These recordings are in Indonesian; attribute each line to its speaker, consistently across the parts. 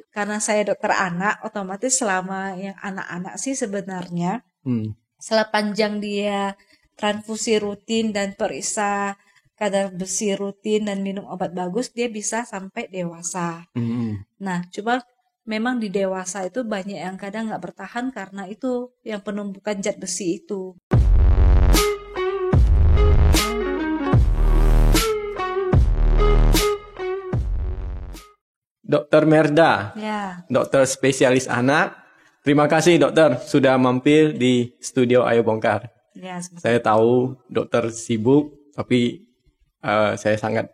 Speaker 1: karena saya dokter anak, otomatis selama yang anak-anak sih sebenarnya sepanjang dia transfusi rutin dan periksa kadar besi rutin dan minum obat bagus, dia bisa sampai dewasa. Nah, cuma memang di dewasa itu banyak yang kadang nggak bertahan karena itu yang penumpukan zat besi itu.
Speaker 2: Dokter Merda,
Speaker 1: Ya.
Speaker 2: dokter spesialis anak. Terima kasih dokter sudah mampir di studio Ayo Bongkar.
Speaker 1: Ya,
Speaker 2: Saya tahu dokter sibuk, tapi saya sangat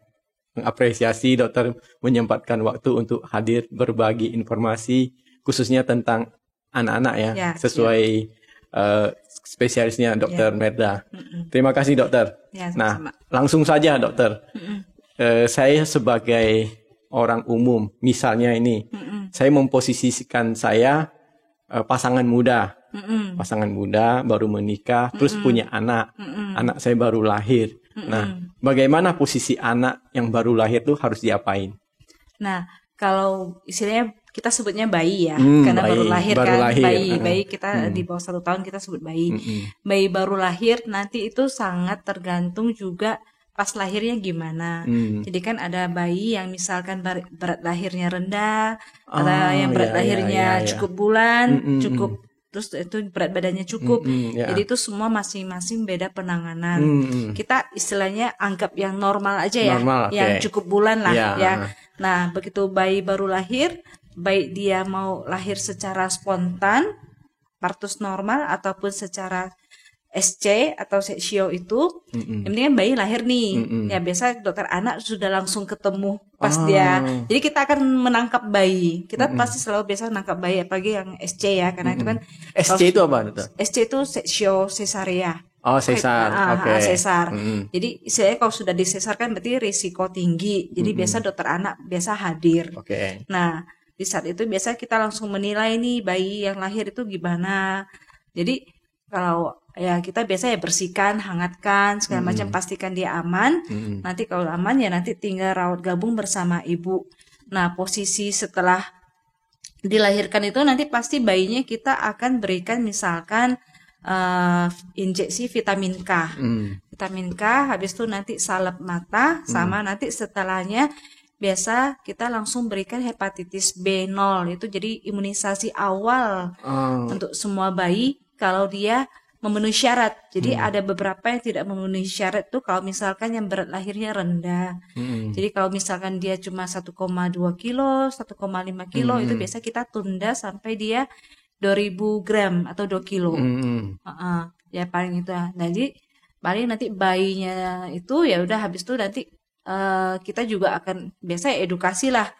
Speaker 2: mengapresiasi dokter menyempatkan waktu untuk hadir berbagi informasi khususnya tentang anak-anak ya, sesuai spesialisnya dokter Merda. Terima kasih dokter.
Speaker 1: Ya,
Speaker 2: nah, langsung saja dokter. Saya sebagai orang umum, misalnya ini, saya memposisikan saya pasangan muda, baru menikah, terus punya anak, anak saya baru lahir. Nah, bagaimana posisi anak yang baru lahir tuh harus diapain?
Speaker 1: Nah, kalau istilahnya kita sebutnya bayi ya, karena bayi, baru lahir. Bayi kita di bawah 1 tahun kita sebut bayi. Bayi baru lahir nanti itu sangat tergantung juga pas lahirnya gimana. Jadi kan ada bayi yang misalkan berat lahirnya rendah, ada yang berat lahirnya cukup bulan, cukup, terus itu berat badannya cukup. Jadi itu semua masing-masing beda penanganan. Kita istilahnya anggap yang normal aja ya, yang cukup bulan lah ya. Nah, begitu bayi baru lahir, baik dia mau lahir secara spontan, partus normal ataupun secara SC atau seksio itu, yang penting bayi lahir nih. Ya biasa dokter anak sudah langsung ketemu pas dia. Jadi kita akan menangkap bayi. Kita pasti selalu biasa menangkap bayi, apalagi yang SC ya, karena itu kan.
Speaker 2: SC itu apa dokter?
Speaker 1: SC itu seksio cesaria.
Speaker 2: Oh, sesar. Oke.
Speaker 1: Sesar. Jadi istilahnya kalau sudah disesar kan berarti risiko tinggi. Jadi biasa dokter anak biasa hadir. Nah, di saat itu biasa kita langsung menilai nih bayi yang lahir itu gimana. Jadi kalau ya kita biasa ya bersihkan, hangatkan, segala macam, pastikan dia aman. Nanti kalau aman ya nanti tinggal rawat gabung bersama ibu. Nah, posisi setelah dilahirkan itu nanti pasti bayinya kita akan berikan misalkan injeksi vitamin K. Vitamin K, habis itu nanti salep mata, sama nanti setelahnya biasa kita langsung berikan hepatitis B0. Itu jadi imunisasi awal untuk semua bayi kalau dia memenuhi syarat. Jadi ada beberapa yang tidak memenuhi syarat tuh kalau misalkan yang berat lahirnya rendah. Jadi kalau misalkan dia cuma 1,2 kilo, 1,5 kilo, itu biasa kita tunda sampai dia 2000 gram atau 2 kilo. Ya paling itu. Nah, jadi paling nanti bayinya itu ya udah habis itu nanti kita juga akan biasa edukasi lah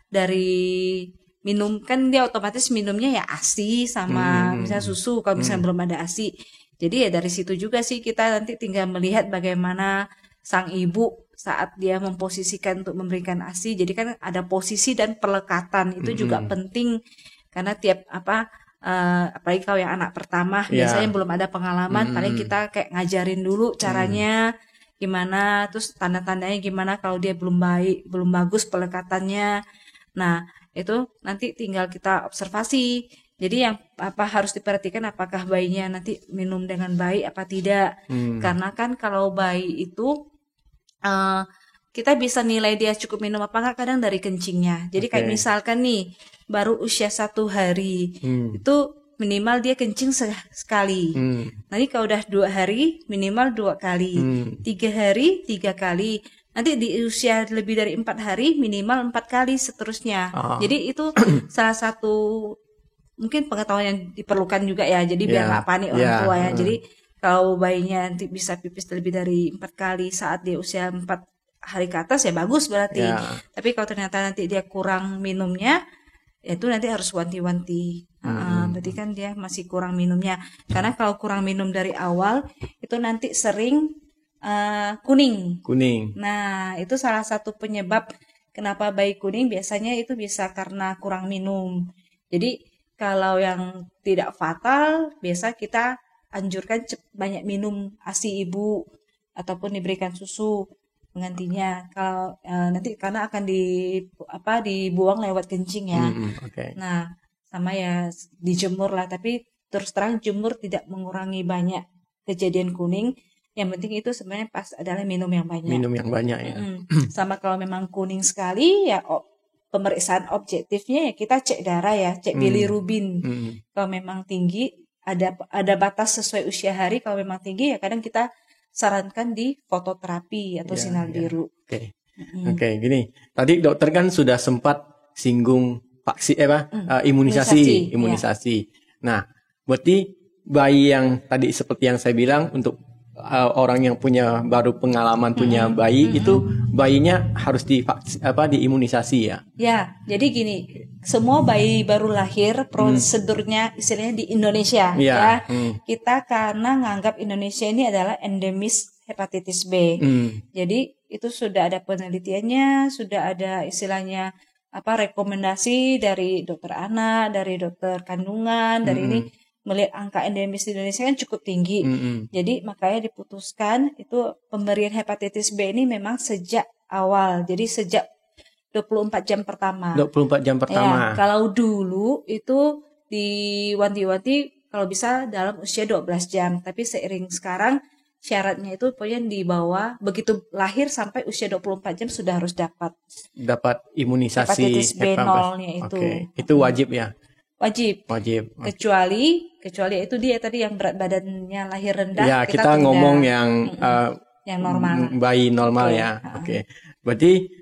Speaker 1: dari minum, kan dia otomatis minumnya ya ASI sama misalnya susu kalau misalnya belum ada ASI. Jadi ya dari situ juga sih kita nanti tinggal melihat bagaimana sang ibu saat dia memposisikan untuk memberikan ASI. Jadi kan ada posisi dan pelekatan itu juga penting karena tiap apalagi kalau yang anak pertama biasanya belum ada pengalaman, paling kita kayak ngajarin dulu caranya gimana, terus tanda-tandanya gimana kalau dia belum baik, belum bagus pelekatannya. Nah, itu nanti tinggal kita observasi. Jadi yang harus diperhatikan apakah bayinya nanti minum dengan baik apa tidak. Karena kan kalau bayi itu kita bisa nilai dia cukup minum apa enggak kadang dari kencingnya. Jadi kayak misalkan nih baru usia 1 hari itu minimal dia kencing sekali. Nanti kalau udah 2 hari minimal 2 kali, 3 hari 3 kali. Nanti di usia lebih dari 4 hari minimal 4 kali seterusnya. Jadi itu salah satu mungkin pengetahuan yang diperlukan juga ya. Jadi biar nggak panik orang tua ya. Jadi kalau bayinya nanti bisa pipis lebih dari 4 kali saat dia usia 4 hari ke atas ya bagus berarti. Tapi kalau ternyata nanti dia kurang minumnya, itu nanti harus wanti-wanti. Berarti kan dia masih kurang minumnya. Karena kalau kurang minum dari awal itu nanti sering kuning. Nah, itu salah satu penyebab kenapa bayi kuning biasanya itu bisa karena kurang minum. Jadi kalau yang tidak fatal biasa kita anjurkan banyak minum ASI ibu ataupun diberikan susu. penggantinya. Kalau nanti karena akan dibuang lewat kencing ya. Nah, sama ya dijemur lah, tapi terus terang jemur tidak mengurangi banyak kejadian kuning. Yang penting itu sebenarnya pas adalah minum yang banyak.
Speaker 2: Minum yang banyak ya.
Speaker 1: Sama kalau memang kuning sekali ya pemeriksaan objektifnya ya kita cek darah ya, cek bilirubin. Kalau memang tinggi ada batas sesuai usia hari. Kalau memang tinggi ya kadang kita sarankan di fototerapi atau sinar biru.
Speaker 2: Oke, gini. Tadi dokter kan sudah sempat singgung vaksin imunisasi. Nah, berarti bayi yang tadi seperti yang saya bilang untuk orang yang punya baru pengalaman punya bayi itu bayinya harus diimunisasi ya.
Speaker 1: Ya, jadi gini, semua bayi baru lahir prosedurnya istilahnya di Indonesia ya. Kita karena nganggap Indonesia ini adalah endemis hepatitis B. Jadi itu sudah ada penelitiannya, sudah ada istilahnya rekomendasi dari dokter anak, dari dokter kandungan, dari ini melihat angka endemis di Indonesia kan cukup tinggi. Jadi makanya diputuskan itu pemberian hepatitis B ini memang sejak awal. Jadi sejak 24 jam pertama.
Speaker 2: 24 jam pertama.
Speaker 1: Ya, kalau dulu itu diwanti-wanti kalau bisa dalam usia 12 jam. Tapi seiring sekarang syaratnya itu pokoknya di bawah begitu lahir sampai usia 24 jam sudah harus dapat
Speaker 2: imunisasi
Speaker 1: hepatitis B0-nya itu.
Speaker 2: Itu wajib ya.
Speaker 1: Wajib. Kecuali itu dia tadi yang berat badannya lahir rendah.
Speaker 2: Ya, kita ngomong yang
Speaker 1: normal.
Speaker 2: Bayi normal ya. Berarti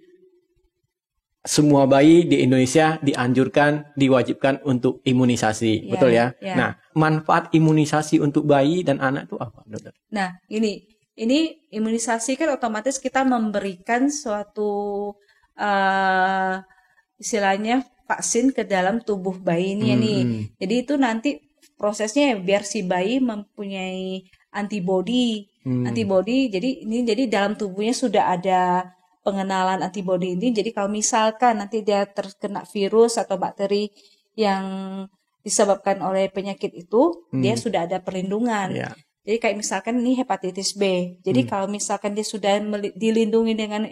Speaker 2: semua bayi di Indonesia diwajibkan untuk imunisasi, betul ya? Nah, manfaat imunisasi untuk bayi dan anak itu apa, dokter?
Speaker 1: Nah, ini imunisasi kan otomatis kita memberikan suatu istilahnya vaksin ke dalam tubuh bayi ini nih. Jadi itu nanti prosesnya biar si bayi mempunyai antibodi. Jadi dalam tubuhnya sudah ada pengenalan antibodi ini. Jadi kalau misalkan nanti dia terkena virus atau bakteri yang disebabkan oleh penyakit itu, dia sudah ada perlindungan. Jadi kayak misalkan ini hepatitis B. Jadi kalau misalkan dia sudah dilindungi dengan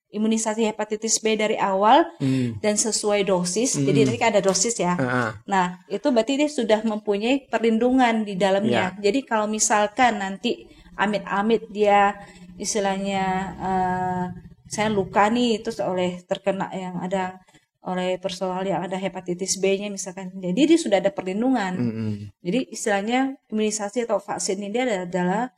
Speaker 1: imunisasi hepatitis B dari awal dan sesuai dosis. Jadi nanti ada dosis ya. Nah, itu berarti dia sudah mempunyai perlindungan di dalamnya. Jadi kalau misalkan nanti amit-amit dia istilahnya saya luka nih terus terkena yang ada oleh persoalan yang ada hepatitis B-nya misalkan. Jadi dia sudah ada perlindungan. Jadi istilahnya imunisasi atau vaksin ini adalah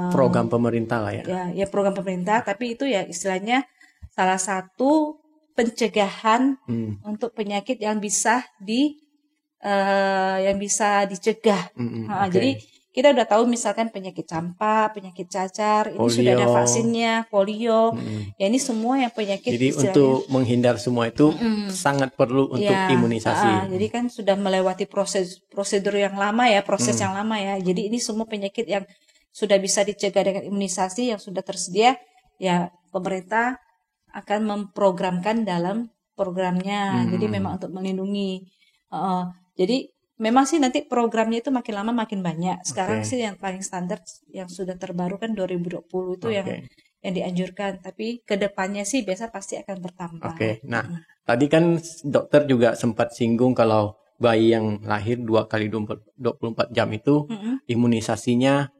Speaker 2: program pemerintah lah ya.
Speaker 1: Ya program pemerintah, tapi itu ya istilahnya salah satu pencegahan untuk penyakit yang bisa dicegah. Jadi kita udah tahu misalkan penyakit campak, penyakit cacar, ini sudah ada vaksinnya, polio. Ya ini semua yang penyakit.
Speaker 2: Jadi untuk menghindar semua itu sangat perlu untuk imunisasi.
Speaker 1: Jadi kan sudah melewati prosedur yang lama ya, proses yang lama ya. Jadi ini semua penyakit yang sudah bisa dicegah dengan imunisasi yang sudah tersedia, ya pemerintah akan memprogramkan dalam programnya. Jadi memang untuk melindungi. Jadi memang sih nanti programnya itu makin lama makin banyak. Sekarang sih yang paling standar yang sudah terbaru kan 2020 itu yang dianjurkan. Tapi kedepannya sih biasa pasti akan bertambah.
Speaker 2: Nah tadi kan dokter juga sempat singgung kalau bayi yang lahir 2 kali 24 jam itu imunisasinya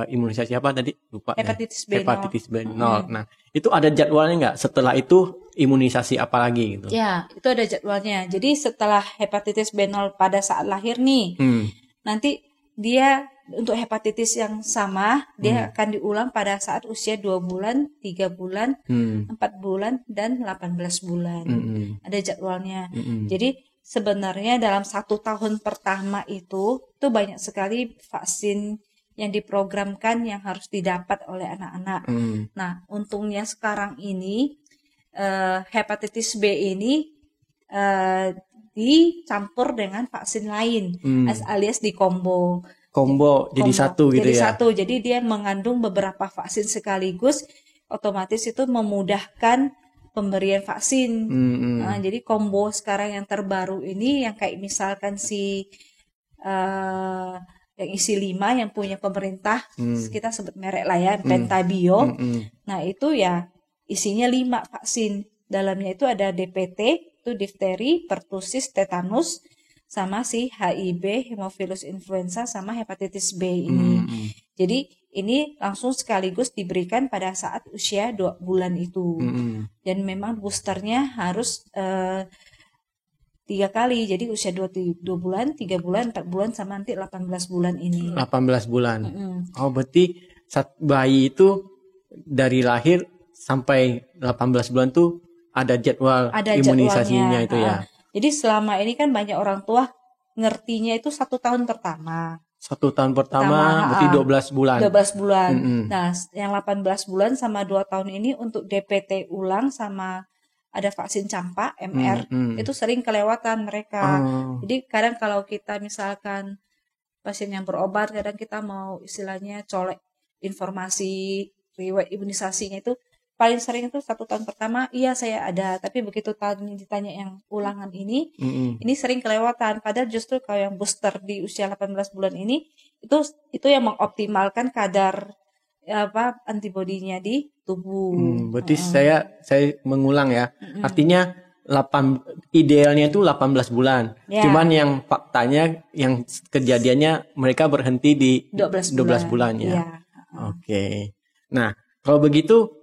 Speaker 2: imunisasi apa tadi? Lupa.
Speaker 1: Hepatitis B0.
Speaker 2: Hepatitis B0. Nah, itu ada jadwalnya nggak? Setelah itu imunisasi apa lagi gitu?
Speaker 1: Ya, itu ada jadwalnya. Jadi setelah hepatitis B0 pada saat lahir nih, nanti dia untuk hepatitis yang sama, dia akan diulang pada saat usia 2 bulan, 3 bulan, 4 bulan, dan 18 bulan. Ada jadwalnya. Jadi sebenarnya dalam 1 tahun pertama itu banyak sekali vaksin yang diprogramkan yang harus didapat oleh anak-anak. Nah, untungnya sekarang ini hepatitis B ini dicampur dengan vaksin lain, alias di combo
Speaker 2: jadi satu gitu
Speaker 1: jadi
Speaker 2: ya.
Speaker 1: Satu. Jadi dia mengandung beberapa vaksin sekaligus, otomatis itu memudahkan pemberian vaksin. Nah, jadi combo sekarang yang terbaru ini yang kayak misalkan yang isi 5 yang punya pemerintah, kita sebut merek lah ya, Pentabio. Nah itu ya isinya 5 vaksin. Dalamnya itu ada DPT, itu difteri, pertusis, tetanus, sama si HIV, hemophilus influenza, sama hepatitis B ini. Jadi ini langsung sekaligus diberikan pada saat usia 2 bulan itu. Dan memang boosternya harus 3 kali, jadi usia 2 bulan, 3 bulan, 4 bulan, sama nanti 18 bulan ini.
Speaker 2: 18 bulan. Oh, berarti bayi itu dari lahir sampai 18 bulan tuh ada jadwal imunisasinya itu ya.
Speaker 1: Jadi selama ini kan banyak orang tua ngertinya itu 1 tahun pertama.
Speaker 2: 1 tahun pertama berarti 12 bulan.
Speaker 1: 12 bulan. Nah, yang 18 bulan sama 2 tahun ini untuk DPT ulang sama ada vaksin campak MR itu sering kelewatan mereka. Jadi kadang kalau kita misalkan pasien yang berobat, kadang kita mau istilahnya colek informasi riwayat imunisasinya, itu paling sering itu 1 tahun pertama iya saya ada, tapi begitu ditanya yang ulangan ini sering kelewatan. Padahal justru kalau yang booster di usia 18 bulan ini itu yang mengoptimalkan kadar antibodinya di tubuh.
Speaker 2: Berarti saya mengulang ya. Artinya idealnya itu 18 bulan. Cuman yang faktanya yang kejadiannya mereka berhenti di 12 bulan ya. Oke. Nah, kalau begitu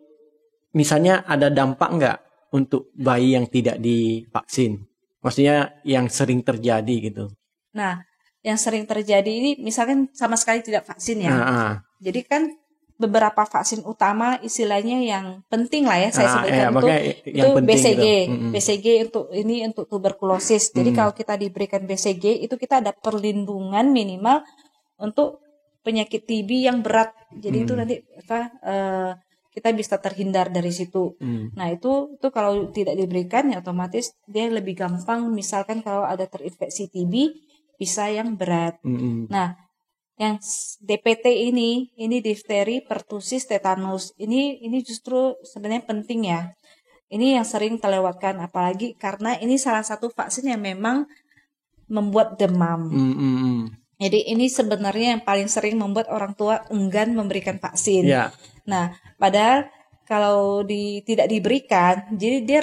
Speaker 2: misalnya ada dampak nggak untuk bayi yang tidak divaksin? Maksudnya yang sering terjadi gitu.
Speaker 1: Nah, yang sering terjadi ini misalkan sama sekali tidak vaksin ya. Jadi kan beberapa vaksin utama istilahnya yang penting lah ya saya sebutkan itu BCG. Gitu. BCG untuk tuberkulosis. Jadi kalau kita diberikan BCG itu kita ada perlindungan minimal untuk penyakit TB yang berat. Jadi itu nanti kita bisa terhindar dari situ. Nah itu kalau tidak diberikan ya otomatis dia lebih gampang, misalkan kalau ada terinfeksi TB bisa yang berat. Nah yang DPT ini difteri, pertusis, tetanus. Ini justru sebenarnya penting ya. Ini yang sering terlewatkan, apalagi karena ini salah satu vaksin yang memang membuat demam. Jadi ini sebenarnya yang paling sering membuat orang tua enggan memberikan vaksin. Nah, padahal kalau tidak diberikan, jadi dia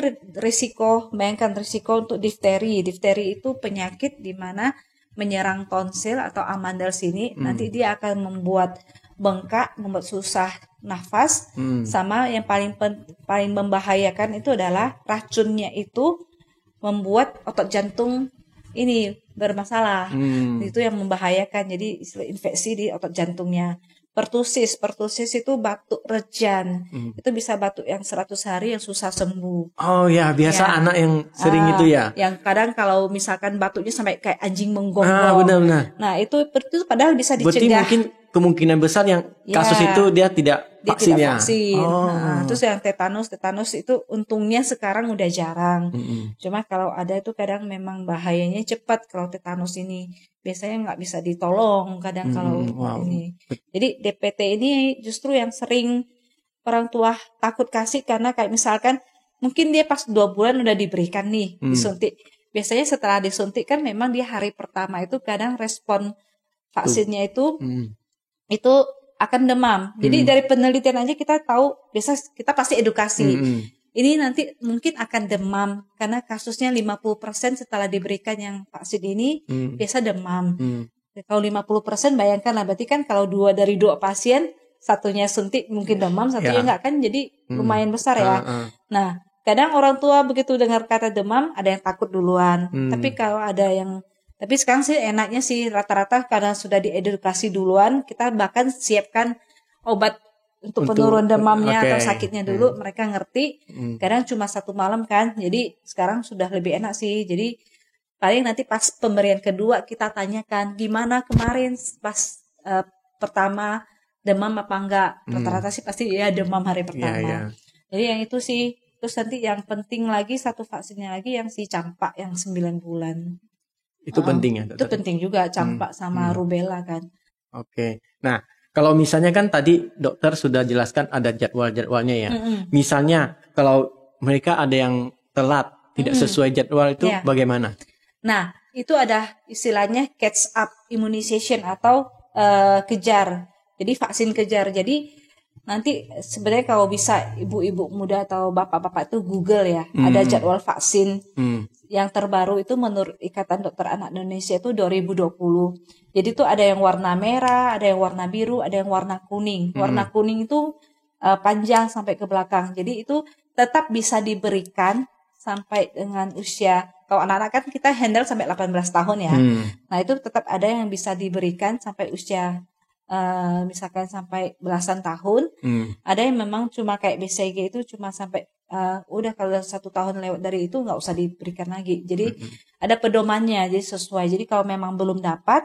Speaker 1: bayangkan risiko untuk difteri. Difteri itu penyakit di mana menyerang tonsil atau amandel sini, nanti dia akan membuat bengkak, membuat susah nafas, sama yang paling membahayakan itu adalah racunnya itu membuat otot jantung ini bermasalah. Itu yang membahayakan, jadi infeksi di otot jantungnya. Pertusis itu batuk rejan. Itu bisa batuk yang 100 hari yang susah sembuh.
Speaker 2: Oh ya, biasa anak yang sering itu ya.
Speaker 1: Yang kadang kalau misalkan batuknya sampai kayak anjing menggonggong.
Speaker 2: Benar.
Speaker 1: Nah, itu padahal bisa dicegah.
Speaker 2: Berarti mungkin kemungkinan besar yang kasus itu dia tidak vaksinnya.
Speaker 1: Nah, terus yang tetanus itu untungnya sekarang udah jarang. Cuma kalau ada itu kadang memang bahayanya cepat kalau tetanus ini. Biasanya nggak bisa ditolong kadang kalau ini. Jadi DPT ini justru yang sering orang tua takut kasih, karena kayak misalkan mungkin dia pas 2 bulan udah diberikan nih disuntik. Biasanya setelah disuntik kan memang dia hari pertama itu kadang respon vaksinnya itu akan demam. Jadi dari penelitian aja kita tahu, biasa kita pasti edukasi. Ini nanti mungkin akan demam karena kasusnya 50% setelah diberikan yang vaksin ini biasa demam. Kalau 50% bayangkan lah, berarti kan kalau 2 dari 2 pasien, satunya suntik mungkin demam, satunya enggak, kan jadi lumayan besar ya. Nah, kadang orang tua begitu dengar kata demam ada yang takut duluan. Tapi kalau ada yang sekarang sih enaknya sih rata-rata karena sudah diedukasi duluan, kita bahkan siapkan obat untuk penurun demamnya atau sakitnya dulu. Mereka ngerti. Kadang cuma 1 malam kan. Jadi sekarang sudah lebih enak sih. Jadi paling nanti pas pemberian kedua kita tanyakan gimana kemarin pas pertama demam apa enggak. Rata-rata sih pasti ya demam hari pertama. Jadi yang itu sih. Terus nanti yang penting lagi satu vaksinnya lagi yang si campak yang 9 bulan.
Speaker 2: Itu penting ya, dokter?
Speaker 1: Itu penting juga, campak sama rubella kan.
Speaker 2: Oke. Nah, kalau misalnya kan tadi dokter sudah jelaskan ada jadwal-jadwalnya ya. Misalnya kalau mereka ada yang telat, tidak sesuai jadwal itu bagaimana?
Speaker 1: Nah, itu ada istilahnya catch up immunization atau kejar. Jadi vaksin kejar. Jadi nanti sebenarnya kalau bisa ibu-ibu muda atau bapak-bapak itu Google ya, ada jadwal vaksin yang terbaru itu menurut Ikatan Dokter Anak Indonesia itu 2020. Jadi itu ada yang warna merah, ada yang warna biru, ada yang warna kuning. Warna kuning itu panjang sampai ke belakang. Jadi itu tetap bisa diberikan sampai dengan usia, kalau anak-anak kan kita handle sampai 18 tahun ya. Nah itu tetap ada yang bisa diberikan sampai usia misalkan sampai belasan tahun. Ada yang memang cuma kayak BCG itu cuma sampai udah kalau 1 tahun lewat dari itu nggak usah diberikan lagi. Jadi ada pedomannya, jadi sesuai. Jadi kalau memang belum dapat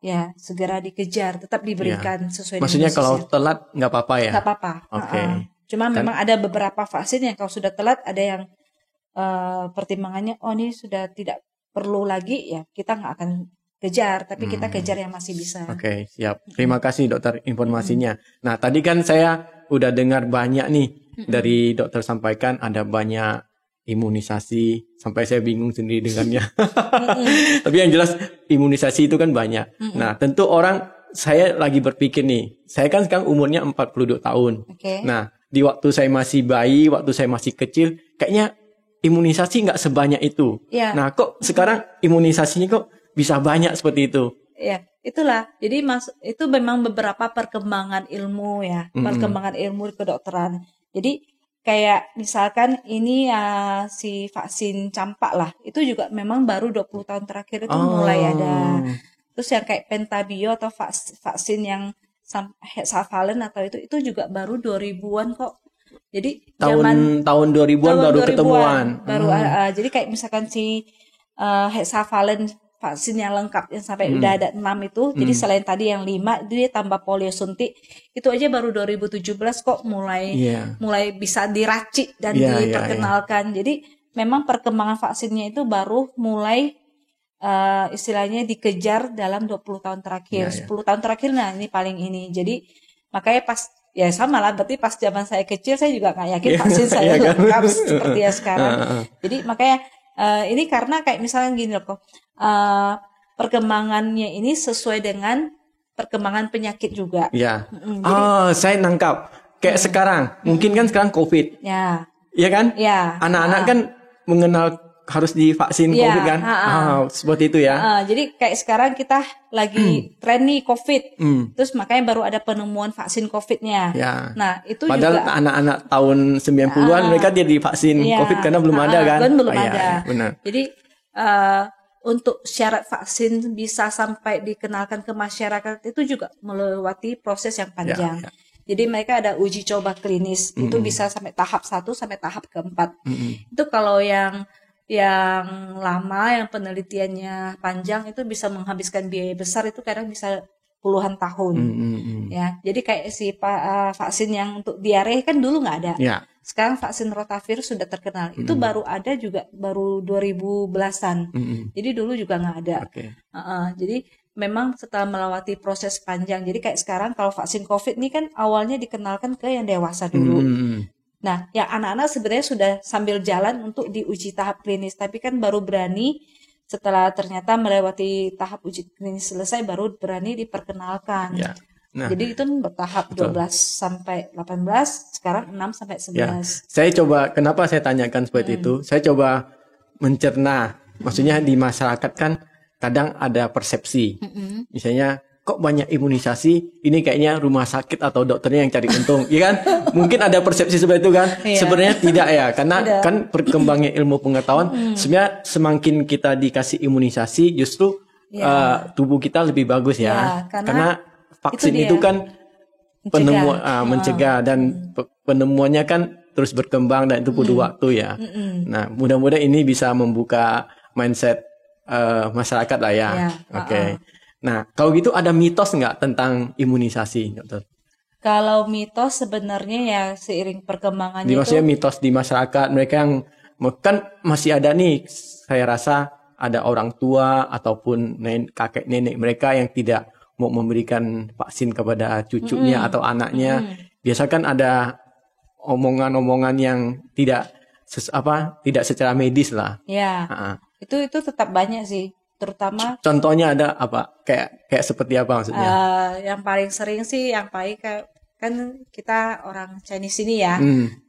Speaker 1: ya segera dikejar, tetap diberikan sesuai.
Speaker 2: Maksudnya kalau telat nggak apa-apa ya?
Speaker 1: Nggak apa-apa. Cuma memang ada beberapa vaksin yang kalau sudah telat ada yang pertimbangannya, oh ini sudah tidak perlu lagi ya kita nggak akan kejar, tapi kita kejar yang masih bisa.
Speaker 2: Oke, siap. Terima kasih dokter informasinya. Nah, tadi kan saya udah dengar banyak nih dari dokter sampaikan ada banyak imunisasi, sampai saya bingung sendiri dengannya. Tapi yang jelas imunisasi itu kan banyak. Nah, tentu saya lagi berpikir nih, saya kan sekarang umurnya 42 tahun. Nah, di waktu saya masih bayi, waktu saya masih kecil, kayaknya imunisasi nggak sebanyak itu. Nah, kok sekarang imunisasinya kok bisa banyak seperti itu?
Speaker 1: Ya, itulah. Jadi itu memang beberapa perkembangan ilmu ya, perkembangan ilmu kedokteran. Jadi kayak misalkan ini si vaksin campak lah, itu juga memang baru 20 tahun terakhir itu mulai ada. Terus yang kayak pentabio atau vaksin yang hexavalent atau itu juga baru 2000-an kok. Jadi
Speaker 2: tahun 2000-an baru ketemuan.
Speaker 1: Jadi kayak misalkan si hexavalent vaksin yang lengkap yang sampai udah ada 6 itu. Jadi selain tadi yang 5 dia tambah polio suntik. Itu aja baru 2017 kok mulai bisa diracik dan diperkenalkan. Jadi memang perkembangan vaksinnya itu baru mulai istilahnya dikejar dalam 20 tahun terakhir. 10 tahun terakhir nah ini paling ini. Jadi makanya pas ya sama lah, berarti pas zaman saya kecil saya juga nggak yakin vaksin saya lengkap seperti ya sekarang. Jadi makanya ini karena kayak misalnya gini loh kok, perkembangannya ini sesuai dengan perkembangan penyakit juga.
Speaker 2: Saya nangkap. Kayak sekarang, mungkin kan sekarang COVID. Iya kan? Anak-anak kan mengenal harus divaksin COVID kan? Seperti itu ya.
Speaker 1: Jadi kayak sekarang kita lagi tren nih COVID. Terus makanya baru ada penemuan vaksin COVID-nya. Nah, itu
Speaker 2: padahal juga anak-anak tahun 90-an mereka dia divaksin COVID karena belum ada kan?
Speaker 1: Belum ada.
Speaker 2: Benar.
Speaker 1: Jadi untuk syarat vaksin bisa sampai dikenalkan ke masyarakat itu juga melewati proses yang panjang. Jadi mereka ada uji coba klinis. Itu bisa sampai tahap 1 sampai tahap keempat. Itu kalau yang lama, yang penelitiannya panjang itu bisa menghabiskan biaya besar, itu kadang bisa puluhan tahun. Ya, jadi kayak si vaksin yang untuk diare kan dulu nggak ada. Sekarang vaksin rotavirus sudah terkenal. Itu baru ada juga baru 2010-an. Jadi dulu juga nggak ada. Jadi memang setelah melewati proses panjang. Jadi kayak sekarang kalau vaksin COVID ini kan awalnya dikenalkan ke yang dewasa dulu. Nah, yang anak-anak sebenarnya sudah sambil jalan untuk diuji tahap klinis, tapi kan baru berani setelah ternyata melewati tahap uji klinis selesai baru berani diperkenalkan. Nah, jadi itu bertahap 12 sampai 18, sekarang 6 sampai 11.
Speaker 2: Saya coba, kenapa saya tanyakan seperti itu? Saya coba mencerna. Maksudnya di masyarakat kan kadang ada persepsi. Misalnya kok banyak imunisasi, ini kayaknya rumah sakit atau dokternya yang cari untung, ya kan? Mungkin ada persepsi seperti itu kan? Sebenarnya tidak ya, karena kan perkembangan ilmu pengetahuan, sebenarnya semakin kita dikasih imunisasi, justru tubuh kita lebih bagus ya. Karena vaksin itu kan mencegah dan penemuannya kan terus berkembang dan itu butuh waktu ya. Nah, mudah-mudahan ini bisa membuka mindset masyarakat lah ya. Oke. Nah, kalau gitu ada mitos nggak tentang imunisasi, dokter?
Speaker 1: Kalau mitos sebenarnya ya seiring perkembangannya itu.
Speaker 2: Maksudnya mitos di masyarakat, mereka yang kan masih ada nih, saya rasa ada orang tua ataupun kakek nenek mereka yang tidak mau memberikan vaksin kepada cucunya atau anaknya. Biasa kan ada omongan-omongan yang tidak secara medis lah.
Speaker 1: Itu tetap banyak sih. terutama
Speaker 2: contohnya ada apa? Kayak seperti apa maksudnya?
Speaker 1: Yang paling sering sih yang paling kan kita orang Chinese ini ya.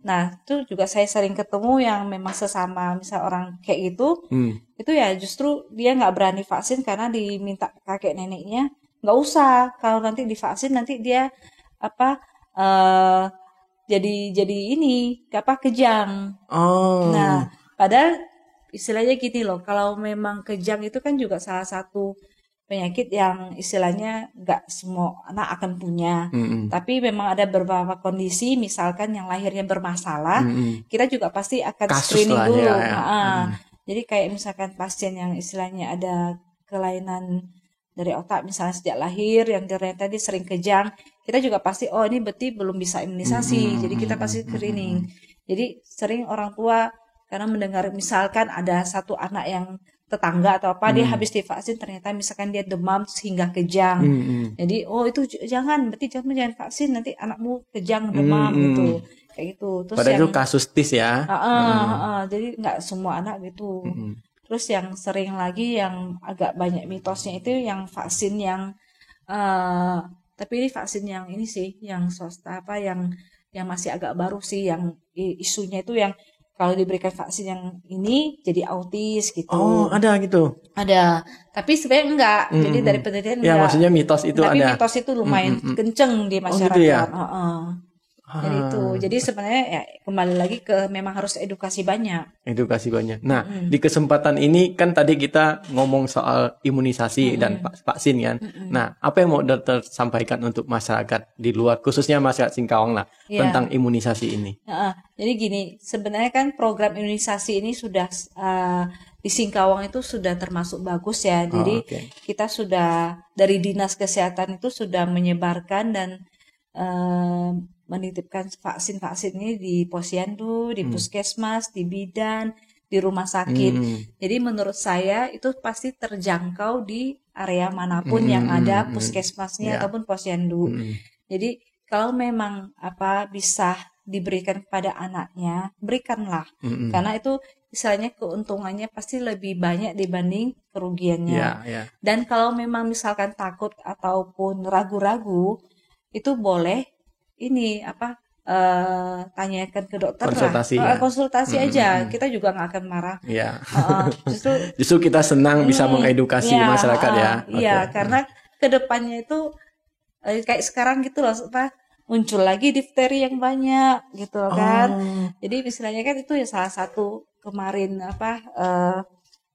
Speaker 1: Nah, itu juga saya sering ketemu yang memang sesama misal orang kayak gitu. Itu ya justru dia nggak berani vaksin karena diminta kakek neneknya nggak usah. Kalau nanti divaksin nanti dia jadi ini kejang. Nah, padahal istilahnya gini loh, kalau memang kejang itu kan juga salah satu penyakit yang istilahnya nggak semua anak akan punya, tapi memang ada beberapa kondisi, misalkan yang lahirnya bermasalah, kita juga pasti akan screening dulu. Jadi kayak misalkan pasien yang istilahnya ada kelainan dari otak, misalnya sejak lahir, yang ternyata dia sering kejang, kita juga pasti, oh ini berarti belum bisa imunisasi, jadi kita pasti screening. Jadi sering orang tua karena mendengar misalkan ada satu anak yang tetangga atau apa dia habis divaksin ternyata misalkan dia demam sehingga kejang. Jadi itu berarti jangan vaksin nanti anakmu kejang demam gitu. Kayak gitu. Terus
Speaker 2: padahal itu kasus TIS ya.
Speaker 1: Jadi nggak semua anak gitu. Terus yang sering lagi yang agak banyak mitosnya itu yang vaksin yang tapi ini vaksin yang ini sih yang swasta yang masih agak baru sih, yang isunya itu yang kalau diberikan vaksin yang ini jadi autis gitu.
Speaker 2: Oh, ada gitu.
Speaker 1: Ada. Tapi sebenarnya enggak. Jadi dari penelitian enggak.
Speaker 2: Ya, maksudnya mitos itu
Speaker 1: tapi
Speaker 2: ada.
Speaker 1: Tapi mitos itu lumayan kenceng di masyarakat.
Speaker 2: Gitu ya?
Speaker 1: Jadi itu. Jadi sebenarnya ya kembali lagi ke memang harus edukasi banyak.
Speaker 2: Edukasi banyak. Nah, di kesempatan ini kan tadi kita ngomong soal imunisasi dan vaksin kan. Nah, apa yang mau dokter sampaikan untuk masyarakat di luar, khususnya masyarakat Singkawang lah, tentang imunisasi ini?
Speaker 1: Jadi gini, sebenarnya kan program imunisasi ini sudah di Singkawang itu sudah termasuk bagus ya. Jadi kita sudah dari Dinas Kesehatan itu sudah menyebarkan dan menitipkan vaksin-vaksin ini di posyandu, di puskesmas, di bidan, di rumah sakit. Jadi menurut saya itu pasti terjangkau di area manapun yang ada puskesmasnya ataupun posyandu. Jadi kalau memang bisa diberikan kepada anaknya, berikanlah. Karena itu misalnya keuntungannya pasti lebih banyak dibanding kerugiannya. Dan kalau memang misalkan takut ataupun ragu-ragu, itu boleh ini tanyakan ke dokter konsultasi aja. Kita juga nggak akan marah.
Speaker 2: Justru kita senang bisa mengedukasi masyarakat ya.
Speaker 1: Iya, karena kedepannya itu kayak sekarang gitu loh, muncul lagi difteri yang banyak gitu kan. Jadi istilahnya kan itu ya salah satu kemarin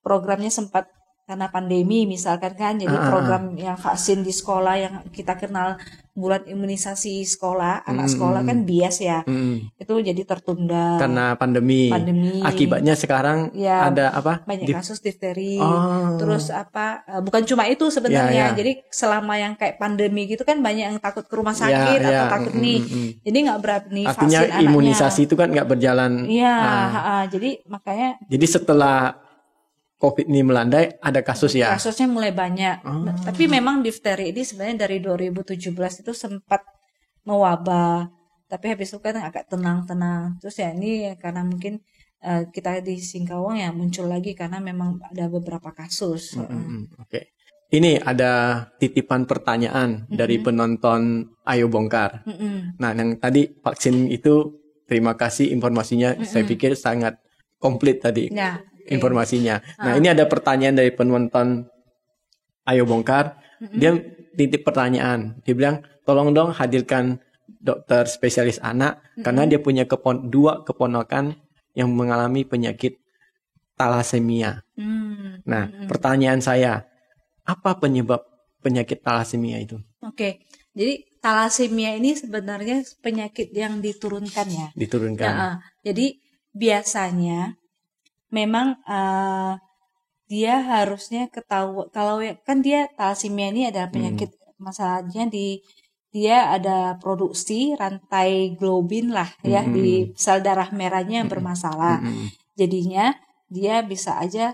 Speaker 1: programnya sempat karena pandemi misalkan kan, jadi program yang vaksin di sekolah yang kita kenal bulan imunisasi sekolah, anak sekolah kan bias ya, itu jadi tertunda
Speaker 2: karena pandemi. Akibatnya sekarang ada
Speaker 1: banyak kasus difteri. Terus bukan cuma itu sebenarnya, jadi selama yang kayak pandemi gitu kan banyak yang takut ke rumah sakit atau takut jadi nggak berani vaksin anaknya.
Speaker 2: Artinya imunisasi itu kan nggak berjalan.
Speaker 1: Jadi makanya.
Speaker 2: Jadi setelah COVID ini melandai, ada kasus ya?
Speaker 1: Kasusnya mulai banyak. Tapi memang difteri ini sebenarnya dari 2017 itu sempat mewabah. Tapi habis itu kan agak tenang-tenang. Terus ya ini karena mungkin kita di Singkawang ya muncul lagi karena memang ada beberapa kasus.
Speaker 2: Oke. Ini ada titipan pertanyaan dari penonton Ayo Bongkar. Nah, yang tadi vaksin itu, terima kasih informasinya. Saya pikir sangat komplit tadi. Informasinya. Nah, ini ada pertanyaan dari penonton Ayo Bongkar. Dia titip pertanyaan. Dia bilang, tolong dong hadirkan dokter spesialis anak karena dia punya dua keponakan yang mengalami penyakit thalassemia. Nah, pertanyaan saya, apa penyebab penyakit thalassemia itu?
Speaker 1: Oke. Jadi thalassemia ini sebenarnya penyakit yang diturunkan ya.
Speaker 2: Diturunkan.
Speaker 1: Jadi biasanya memang dia harusnya ketahui, kalau kan dia thalassemia ini adalah penyakit masalahnya dia ada produksi rantai globin lah ya di sel darah merahnya yang bermasalah. Jadinya dia bisa aja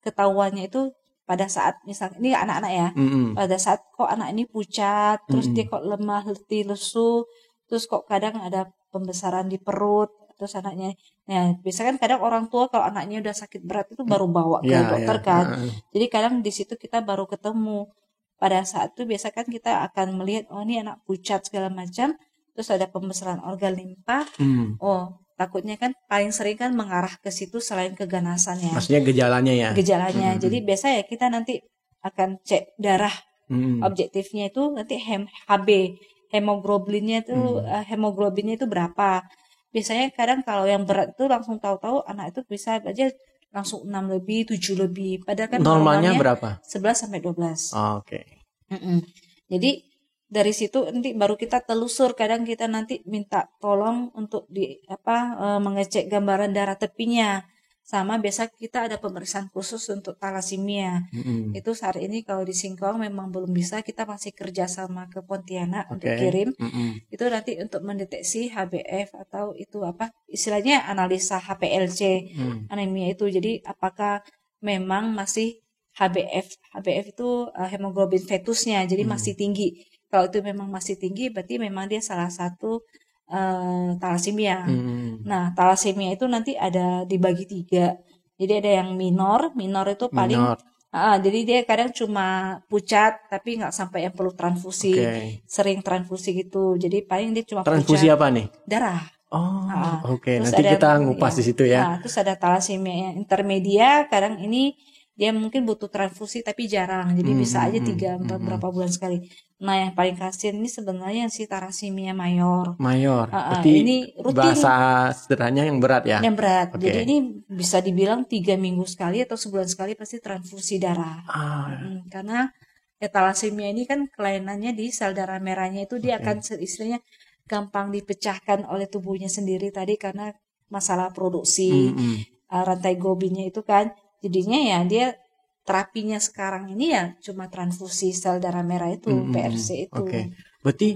Speaker 1: ketahuannya itu pada saat misalnya ini anak-anak ya, pada saat kok anak ini pucat, terus dia kok lemah, letih, lesu, terus kok kadang ada pembesaran di perut, terus anaknya, nah biasanya kan kadang orang tua kalau anaknya udah sakit berat itu baru bawa ke dokter kan. Jadi kadang di situ kita baru ketemu. Pada saat itu biasa kan kita akan melihat, oh ini anak pucat segala macam, terus ada pembesaran organ limpa, oh takutnya kan paling sering kan mengarah ke situ selain keganasan ya.
Speaker 2: Maksudnya gejalanya ya?
Speaker 1: Gejalanya. Jadi biasa ya kita nanti akan cek darah. Objektifnya itu nanti HB, hemoglobinnya itu berapa. Biasanya kadang kalau yang berat itu langsung tahu-tahu anak itu bisa aja langsung 6 lebih, 7 lebih. Padahal kan
Speaker 2: normalnya berapa?
Speaker 1: 11 sampai 12.
Speaker 2: Oh, oke.
Speaker 1: Jadi dari situ nanti baru kita telusur, kadang kita nanti minta tolong untuk mengecek gambaran darah tepinya. Sama biasa kita ada pemeriksaan khusus untuk talasemia. Itu saat ini kalau di Singkawang memang belum bisa, kita masih kerja sama ke Pontianak untuk kirim. Itu nanti untuk mendeteksi HbF atau itu istilahnya analisa HPLC anemia itu. Jadi apakah memang masih HbF itu hemoglobin fetusnya, jadi masih tinggi. Kalau itu memang masih tinggi, berarti memang dia salah satu talasemia. Nah, talasemia itu nanti ada dibagi 3. Jadi ada yang minor itu paling jadi dia kadang cuma pucat tapi nggak sampai yang perlu transfusi. Sering transfusi gitu. Jadi paling dia cuma
Speaker 2: transfusi
Speaker 1: pucat.
Speaker 2: Apa nih?
Speaker 1: Darah.
Speaker 2: Nanti kita ngupas di situ ya.
Speaker 1: Terus ada talasemia yang intermedia, kadang ini dia mungkin butuh transfusi tapi jarang, jadi bisa aja 3-4 berapa bulan sekali. Nah yang paling kasihan ini sebenarnya si talasemia mayor.
Speaker 2: Berarti
Speaker 1: ini rutin,
Speaker 2: bahasa sederhananya yang berat ya?
Speaker 1: Yang berat. Jadi ini bisa dibilang 3 minggu sekali atau sebulan sekali pasti transfusi darah. Karena talasemia ini kan kelainannya di sel darah merahnya itu dia akan istilahnya gampang dipecahkan oleh tubuhnya sendiri tadi karena masalah produksi rantai globinnya itu kan. Jadinya ya dia terapinya sekarang ini ya cuma transfusi sel darah merah itu, PRC itu.
Speaker 2: Berarti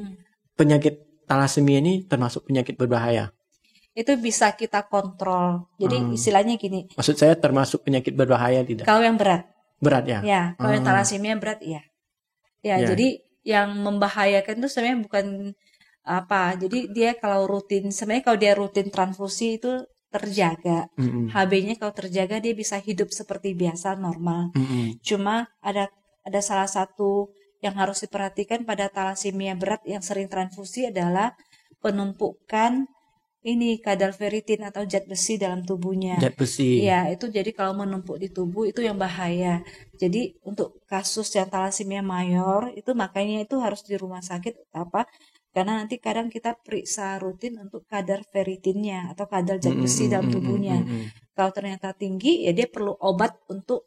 Speaker 2: penyakit talasemia ini termasuk penyakit berbahaya?
Speaker 1: Itu bisa kita kontrol. Jadi istilahnya gini.
Speaker 2: Maksud saya termasuk penyakit berbahaya tidak?
Speaker 1: Kalau yang berat.
Speaker 2: Berat ya?
Speaker 1: Ya, kalau yang talasemia berat ya. Jadi yang membahayakan itu sebenarnya bukan jadi dia kalau dia rutin transfusi itu terjaga. HB-nya kalau terjaga dia bisa hidup seperti biasa normal. Cuma ada salah satu yang harus diperhatikan pada talasemia berat yang sering transfusi adalah penumpukan ini kadar ferritin atau zat besi dalam tubuhnya.
Speaker 2: Zat besi.
Speaker 1: Ya, itu jadi kalau menumpuk di tubuh itu yang bahaya. Jadi untuk kasus yang talasemia mayor itu makanya itu harus di rumah sakit karena nanti kadang kita periksa rutin untuk kadar ferritinnya atau kadar zat besi dalam tubuhnya. Kalau ternyata tinggi, ya dia perlu obat untuk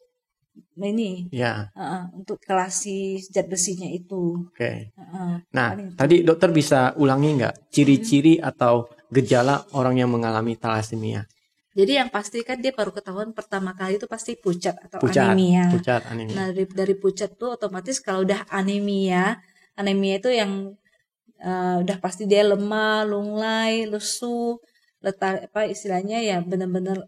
Speaker 1: untuk kelasi zat besinya itu.
Speaker 2: Nah, tadi dokter bisa ulangi nggak ciri-ciri atau gejala orang yang mengalami talasemia?
Speaker 1: Jadi yang pasti kan dia baru ketahuan pertama kali itu pasti pucat atau anemia. Nah dari pucat tuh otomatis kalau udah anemia itu yang udah pasti dia lemah, lunglai, lesu, istilahnya ya benar-benar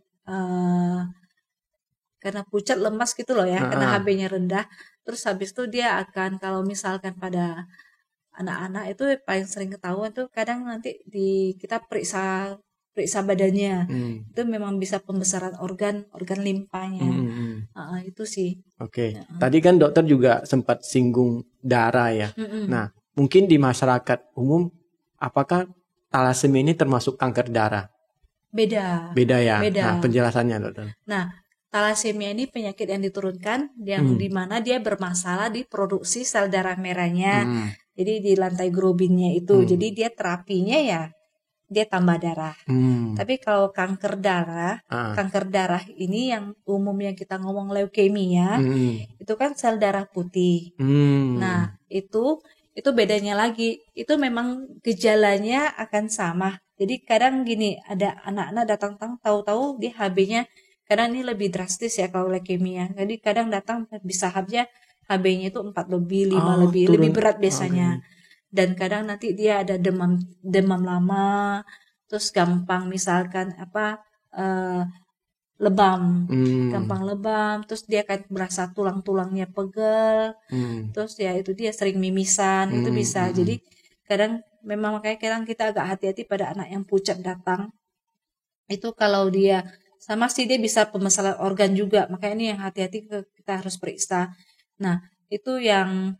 Speaker 1: karena pucat lemas gitu loh ya, karena HB-nya rendah. Terus habis itu dia akan kalau misalkan pada anak-anak itu paling sering ketahuan tuh kadang nanti kita periksa badannya. Itu memang bisa pembesaran organ limpanya. Itu sih.
Speaker 2: Tadi kan dokter juga sempat singgung darah ya. Nah, mungkin di masyarakat umum, apakah talasemia ini termasuk kanker darah? Beda ya? Nah, penjelasannya dokter.
Speaker 1: Nah, talasemia ini penyakit yang diturunkan, yang dimana dia bermasalah di produksi sel darah merahnya. Jadi di lantai globinnya itu. Jadi dia terapinya ya, dia tambah darah. Tapi kalau kanker darah ini yang umum yang kita ngomong leukemia, itu kan sel darah putih. Nah, itu bedanya lagi. Itu memang gejalanya akan sama. Jadi kadang gini, ada anak-anak datang tahu-tahu dia HB-nya kadang ini lebih drastis ya kalau leukemia. Jadi kadang datang bisa HB-nya itu 4 lebih, 5 lebih berat biasanya. Dan kadang nanti dia ada demam lama, terus gampang misalkan lebam, gampang lebam, terus dia akan merasa tulang-tulangnya pegel, terus ya itu dia sering mimisan, itu bisa. Jadi kadang memang makanya kadang kita agak hati-hati pada anak yang pucat datang. Itu kalau dia sama sih dia bisa pembekalan organ juga. Makanya ini yang hati-hati kita harus periksa. Nah, itu yang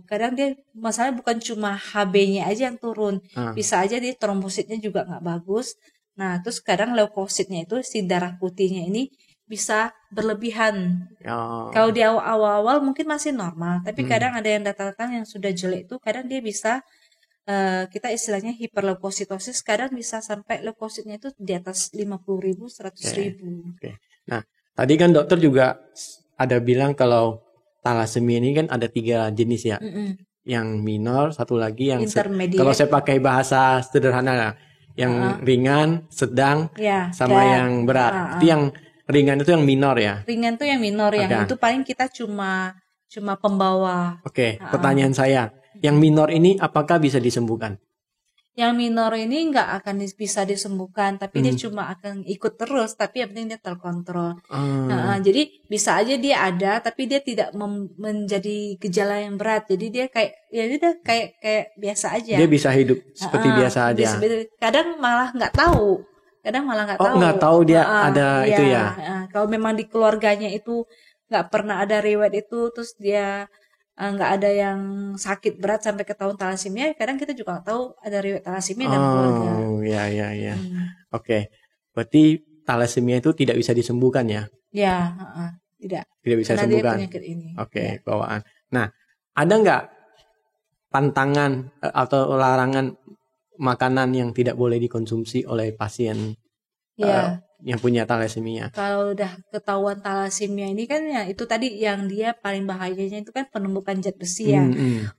Speaker 1: kadang dia masalahnya bukan cuma HB-nya aja yang turun. Bisa aja dia trombositnya juga nggak bagus. Nah, terus kadang leukositnya itu si darah putihnya ini bisa berlebihan. Kalau di awal-awal mungkin masih normal, tapi kadang ada yang datang-datang yang sudah jelek itu kadang dia bisa kita istilahnya hiperleukositosis, kadang bisa sampai leukositnya itu di atas 50.000, 100.000.
Speaker 2: Okay. Nah, tadi kan dokter juga ada bilang kalau thalassemia ini kan ada 3 jenis ya. Yang minor, satu lagi yang kalau saya pakai bahasa sederhana, yang ringan, sedang, sama yang berat. Itu yang ringan itu yang minor ya.
Speaker 1: Ringan itu yang minor, yang itu paling kita cuma pembawa.
Speaker 2: Oke, pertanyaan saya. Yang minor ini apakah bisa disembuhkan?
Speaker 1: Yang minor ini nggak akan bisa disembuhkan, tapi dia cuma akan ikut terus, tapi yang penting dia terkontrol. Jadi bisa aja dia ada, tapi dia tidak menjadi gejala yang berat. Jadi dia kayak ya udah kayak biasa aja.
Speaker 2: Dia bisa hidup seperti biasa aja.
Speaker 1: Kadang malah nggak tahu.
Speaker 2: Nggak tahu dia ada itu ya.
Speaker 1: Kalau memang di keluarganya itu nggak pernah ada riwayat itu, terus dia nggak ada yang sakit berat sampai ke tahun thalassemia, kadang kita juga nggak tahu ada riwayat thalassemia dalam keluarga.
Speaker 2: Ya. Oke. Berarti thalassemia itu tidak bisa disembuhkan ya?
Speaker 1: Ya, tidak.
Speaker 2: Tidak bisa disembuhkan. Oke, bawaan. Nah, ada nggak pantangan atau larangan makanan yang tidak boleh dikonsumsi oleh pasien yang punya thalassemia?
Speaker 1: Kalau udah ketahuan thalassemia ini kan ya itu tadi yang dia paling bahayanya itu kan penumbukan zat besi ya.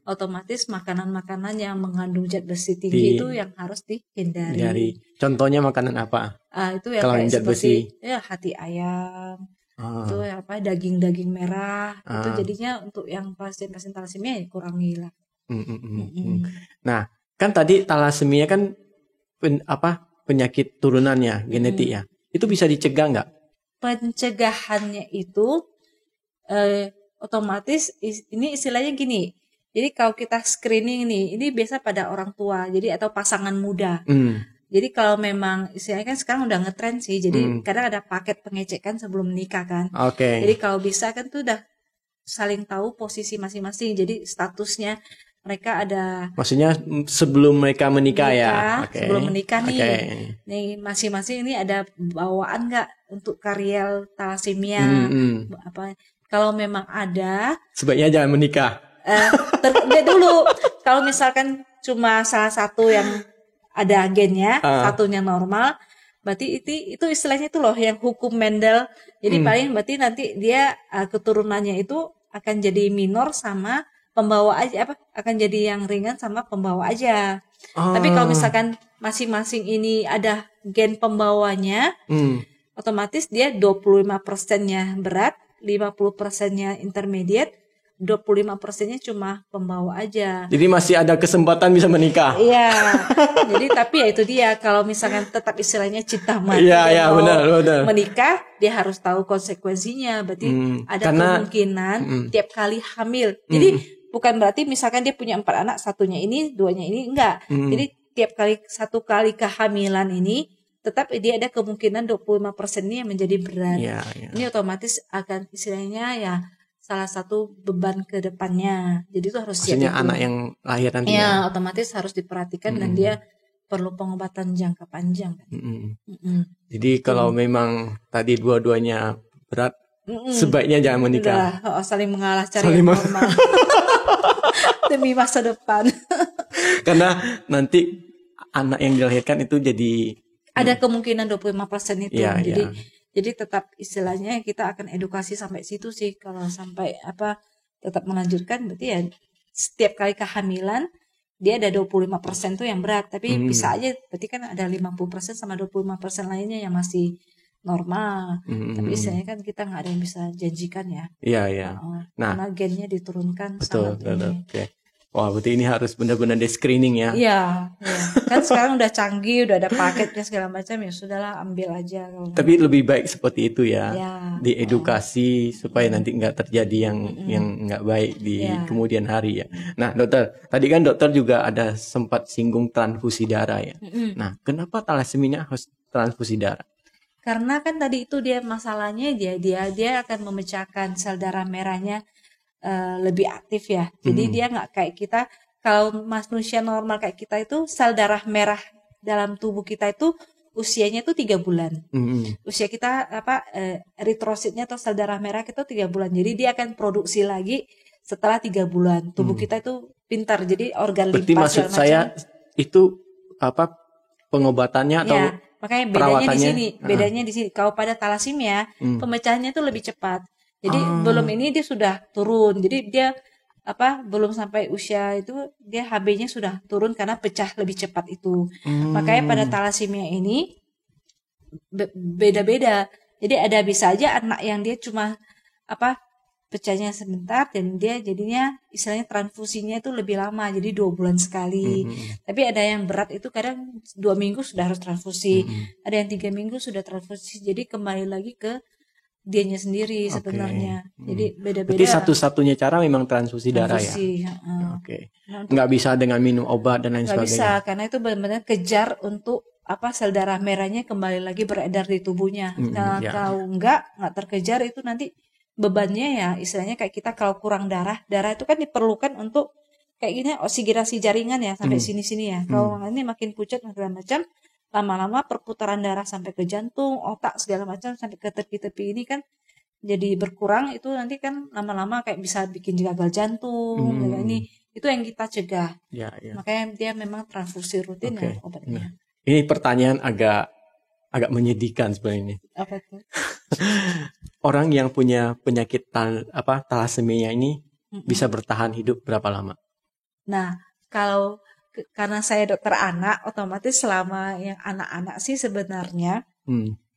Speaker 1: Otomatis makanan-makanan yang mengandung zat besi tinggi itu yang harus dihindari.
Speaker 2: Contohnya makanan apa?
Speaker 1: Itu ya
Speaker 2: kalau
Speaker 1: kayak
Speaker 2: zat besi.
Speaker 1: Ya hati ayam. Itu daging-daging merah. Itu jadinya untuk yang pasien-pasien thalassemia ya kurangilah.
Speaker 2: Nah, kan tadi thalassemia kan penyakit turunannya, genetik ya. Itu bisa dicegah nggak?
Speaker 1: Pencegahannya itu otomatis ini istilahnya gini. Jadi kalau kita screening nih, ini biasa pada orang tua, jadi atau pasangan muda. Jadi kalau memang istilahnya kan sekarang udah ngetren sih, jadi kadang ada paket pengecekan sebelum menikah kan. Jadi kalau bisa kan tuh udah saling tahu posisi masing-masing. Jadi statusnya mereka ada.
Speaker 2: Maksudnya sebelum mereka menikah ya?
Speaker 1: Sebelum menikah nih. Nih masing-masing ini ada bawaan nggak untuk kariel thalassemia? Kalau memang ada,
Speaker 2: sebaiknya jangan menikah.
Speaker 1: Lihat dulu. Kalau misalkan cuma salah satu yang ada gennya, satunya normal, berarti itu istilahnya itu loh yang hukum Mendel. Jadi paling berarti nanti dia keturunannya itu akan jadi minor sama pembawa aja, akan jadi yang ringan sama pembawa aja. Tapi kalau misalkan masing-masing ini ada gen pembawanya, otomatis dia 25%-nya berat, 50%-nya intermediate, 25%-nya cuma pembawa aja.
Speaker 2: Jadi masih ada kesempatan bisa menikah.
Speaker 1: Iya. Jadi tapi ya itu dia, kalau misalkan tetap istilahnya cinta mati
Speaker 2: benar.
Speaker 1: Menikah, dia harus tahu konsekuensinya. Berarti ada kemungkinan tiap kali hamil. Jadi bukan berarti misalkan dia punya 4 anak, satunya ini, 2-nya ini, enggak. Jadi tiap kali satu kali kehamilan ini tetap dia ada kemungkinan 25% ini yang menjadi berat. Ini otomatis akan istilahnya ya salah satu beban ke depannya. Jadi itu harus siap.
Speaker 2: Maksudnya anak yang lahir nanti.
Speaker 1: Ya, otomatis harus diperhatikan dan dia perlu pengobatan jangka panjang.
Speaker 2: Jadi kalau memang tadi dua-duanya berat, sebaiknya jangan menikah.
Speaker 1: Udah, saling mengalah cari yang normal. Demi masa depan.
Speaker 2: Karena nanti anak yang dilahirkan itu jadi
Speaker 1: ada kemungkinan 25% itu. Jadi tetap istilahnya kita akan edukasi sampai situ sih. Kalau sampai tetap melanjutkan berarti ya setiap kali kehamilan dia ada 25% tuh yang berat, tapi bisa aja berarti kan ada 50% sama 25% lainnya yang masih normal. Tapi istilahnya kan kita nggak ada yang bisa janjikan ya.
Speaker 2: Iya.
Speaker 1: Karena gennya diturunkan.
Speaker 2: Betul. Oke. Wah, berarti ini harus benar-benar di screening ya.
Speaker 1: Iya. Kan sekarang udah canggih, udah ada paketnya segala macam, ya sudahlah ambil aja.
Speaker 2: Tapi lebih baik seperti itu ya. Diedukasi supaya nanti nggak terjadi yang nggak baik di kemudian hari ya. Nah, dokter, tadi kan dokter juga ada sempat singgung transfusi darah ya. Nah, kenapa thalassemia transfusi darah?
Speaker 1: Karena kan tadi itu dia masalahnya dia akan memecahkan sel darah merahnya lebih aktif ya. Jadi dia nggak kayak kita, kalau manusia normal kayak kita itu sel darah merah dalam tubuh kita itu usianya itu 3 bulan. Usia kita eritrositnya atau sel darah merah kita 3 bulan. Jadi dia akan produksi lagi setelah 3 bulan. Tubuh kita itu pintar. Jadi organ limpa.
Speaker 2: Berarti maksud saya itu pengobatannya atau
Speaker 1: ya, makanya bedanya di sini. Bedanya di sini. Kalau pada talasemia pemecahannya itu lebih cepat. Jadi belum ini dia sudah turun. Jadi dia belum sampai usia itu dia HB-nya sudah turun karena pecah lebih cepat itu. Makanya pada talasemia ini beda-beda. Jadi ada bisa aja anak yang dia cuma pecahnya sebentar dan dia jadinya istilahnya transfusinya itu lebih lama, jadi 2 bulan sekali. Tapi ada yang berat itu kadang 2 minggu sudah harus transfusi, ada yang 3 minggu sudah transfusi. Jadi kembali lagi ke dianya sendiri sebenarnya. Jadi beda-beda.
Speaker 2: Berarti satu-satunya cara memang transfusi darah ya. Oke. Nggak bisa dengan minum obat dan lain sebagainya. Nggak bisa,
Speaker 1: karena itu benar-benar kejar untuk sel darah merahnya kembali lagi beredar di tubuhnya. Kalau nggak terkejar itu nanti bebannya ya istilahnya kayak kita kalau kurang darah itu kan diperlukan untuk kayak gini oksigenasi jaringan ya sampai sini-sini ya. Kalau ini makin pucat segala macam, lama-lama perputaran darah sampai ke jantung, otak segala macam sampai ke tepi-tepi ini kan jadi berkurang, itu nanti kan lama-lama kayak bisa bikin gagal jantung. Ini itu yang kita cegah. Makanya dia memang transfusi rutin ya obatnya.
Speaker 2: Ini pertanyaan agak menyedihkan sebenarnya ini.
Speaker 1: Apa itu?
Speaker 2: Orang yang punya penyakit talasemia ini bisa bertahan hidup berapa lama?
Speaker 1: Nah, karena saya dokter anak, otomatis selama yang anak-anak sih sebenarnya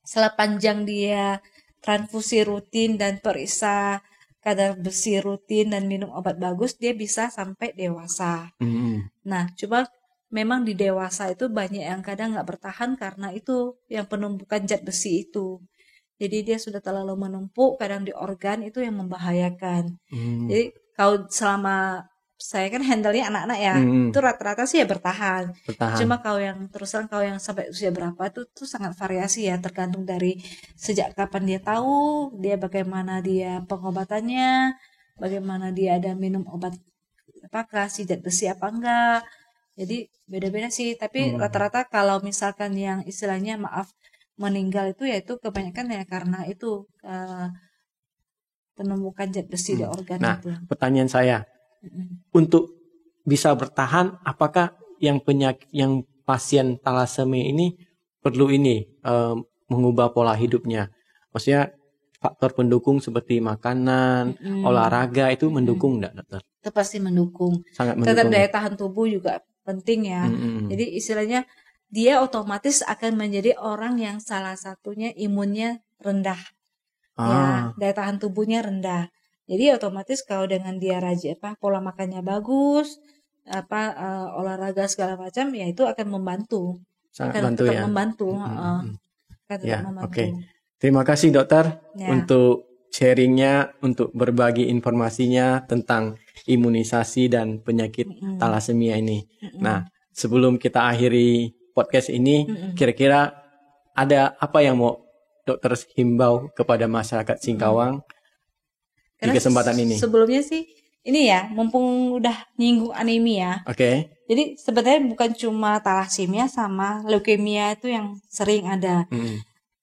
Speaker 1: sepanjang dia transfusi rutin dan periksa kadar besi rutin dan minum obat bagus, dia bisa sampai dewasa. Nah, coba memang di dewasa itu banyak yang kadang nggak bertahan karena itu yang penumpukan zat besi itu. Jadi dia sudah terlalu menumpuk, kadang di organ itu yang membahayakan. Jadi kalau selama saya kan handle-nya anak-anak ya, itu rata-rata sih ya bertahan. Cuma kalau yang kalau yang sampai usia berapa itu tuh sangat variasi ya, tergantung dari sejak kapan dia tahu, dia bagaimana dia pengobatannya, bagaimana dia ada minum obat kasih zat besi apa enggak. Jadi beda-beda sih, tapi rata-rata kalau misalkan yang istilahnya meninggal itu ya itu kebanyakan ya karena itu penumpukan zat besi di organ itu.
Speaker 2: Nah, pertanyaan saya, untuk bisa bertahan, apakah yang pasien talasemia ini perlu mengubah pola hidupnya? Maksudnya faktor pendukung seperti makanan, olahraga itu mendukung enggak, dokter?
Speaker 1: Itu pasti mendukung.
Speaker 2: Sangat mendukung.
Speaker 1: Tetap daya tahan tubuh juga penting ya. Jadi istilahnya dia otomatis akan menjadi orang yang salah satunya imunnya rendah. Ya, daya tahan tubuhnya rendah. Jadi otomatis kalau dengan dia rajin pola makannya bagus, olahraga segala macam, ya itu akan membantu.
Speaker 2: Sangat
Speaker 1: akan
Speaker 2: membantu ya.
Speaker 1: Membantu.
Speaker 2: Oke. Terima kasih dokter untuk sharingnya, untuk berbagi informasinya tentang imunisasi dan penyakit talasemia ini. Nah, sebelum kita akhiri podcast ini, kira-kira ada apa yang mau dokter himbau kepada masyarakat Singkawang di kesempatan ini?
Speaker 1: Sebelumnya sih ini ya, mumpung udah nyinggung anemia.
Speaker 2: Oke.
Speaker 1: Jadi sebenarnya bukan cuma talasemia sama leukemia itu yang sering ada.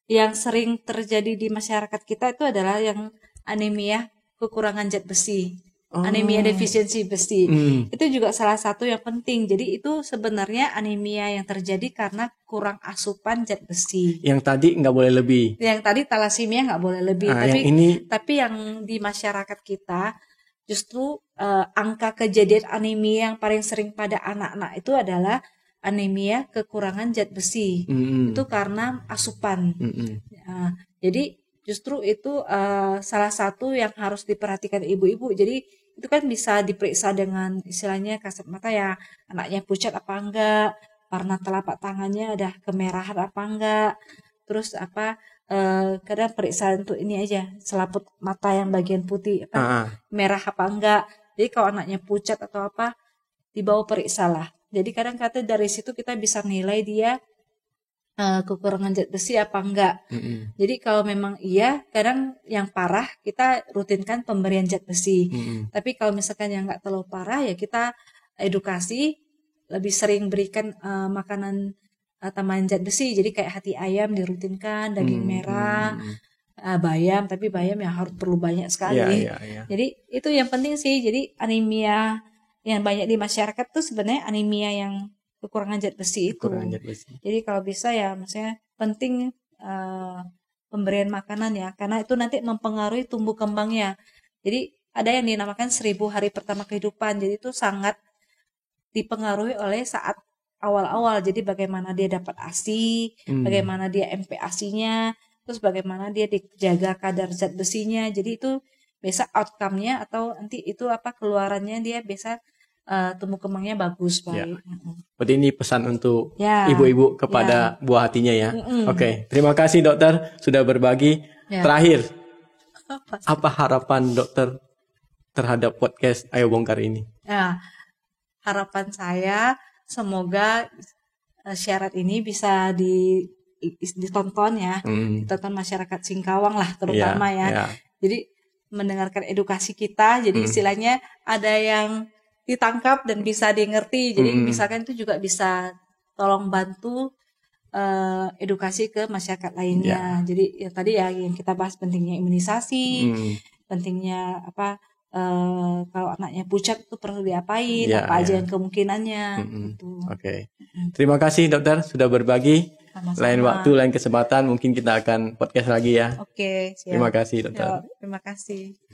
Speaker 1: Yang sering terjadi di masyarakat kita itu adalah yang anemia kekurangan zat besi. Anemia defisiensi besi. Itu juga salah satu yang penting. Jadi itu sebenarnya anemia yang terjadi karena kurang asupan zat besi.
Speaker 2: Yang tadi nggak boleh lebih.
Speaker 1: Yang tadi talasemia nggak boleh lebih. Tapi yang di masyarakat kita justru angka kejadian anemia yang paling sering pada anak-anak itu adalah anemia kekurangan zat besi. Itu karena asupan. Jadi justru itu salah satu yang harus diperhatikan ibu-ibu. Jadi itu kan bisa diperiksa dengan istilahnya kasat mata ya, anaknya pucat apa enggak, warna telapak tangannya ada kemerahan apa enggak, terus kadang periksa untuk ini aja, selaput mata yang bagian putih merah apa enggak. Jadi kalau anaknya pucat atau apa, dibawa periksa lah. Jadi kadang-kadang dari situ kita bisa nilai dia kekurangan zat besi apa enggak. Jadi kalau memang iya, kadang yang parah kita rutinkan pemberian zat besi. Tapi kalau misalkan yang enggak terlalu parah ya kita edukasi, lebih sering berikan makanan tambahan zat besi. Jadi kayak hati ayam dirutinkan, daging merah, bayam, tapi bayam yang harus perlu banyak sekali. Jadi itu yang penting sih. Jadi anemia yang banyak di masyarakat tuh sebenarnya anemia yang kekurangan zat besi itu. Jadi kalau bisa ya maksudnya penting pemberian makanan ya, karena itu nanti mempengaruhi tumbuh kembangnya. Jadi ada yang dinamakan 1000 hari pertama kehidupan. Jadi itu sangat dipengaruhi oleh saat awal-awal. Jadi bagaimana dia dapat ASI, bagaimana dia MPASI-nya, terus bagaimana dia dijaga kadar zat besinya. Jadi itu biasa outcome-nya atau nanti itu apa keluarannya dia biasa tumbuh kembangnya bagus, baik.
Speaker 2: Berarti ini pesan untuk ibu-ibu kepada buah hatinya ya. Oke, terima kasih dokter sudah berbagi. Terakhir, apa harapan dokter terhadap podcast Ayo Bongkar ini?
Speaker 1: Ya, harapan saya semoga syarat ini bisa ditonton ya, ditonton masyarakat Singkawang lah terutama ya. Jadi mendengarkan edukasi kita, jadi istilahnya ada yang ditangkap dan bisa dimengerti. Jadi misalkan itu juga bisa tolong bantu edukasi ke masyarakat lainnya. Jadi ya tadi ya yang kita bahas pentingnya imunisasi, pentingnya apa kalau anaknya pucat itu perlu diapain, apa aja yang kemungkinannya. Gitu.
Speaker 2: Oke. Terima kasih dokter sudah berbagi. Sama-sama. Lain waktu, lain kesempatan mungkin kita akan podcast lagi ya.
Speaker 1: Oke, siap.
Speaker 2: Terima kasih dokter.
Speaker 1: Terima kasih.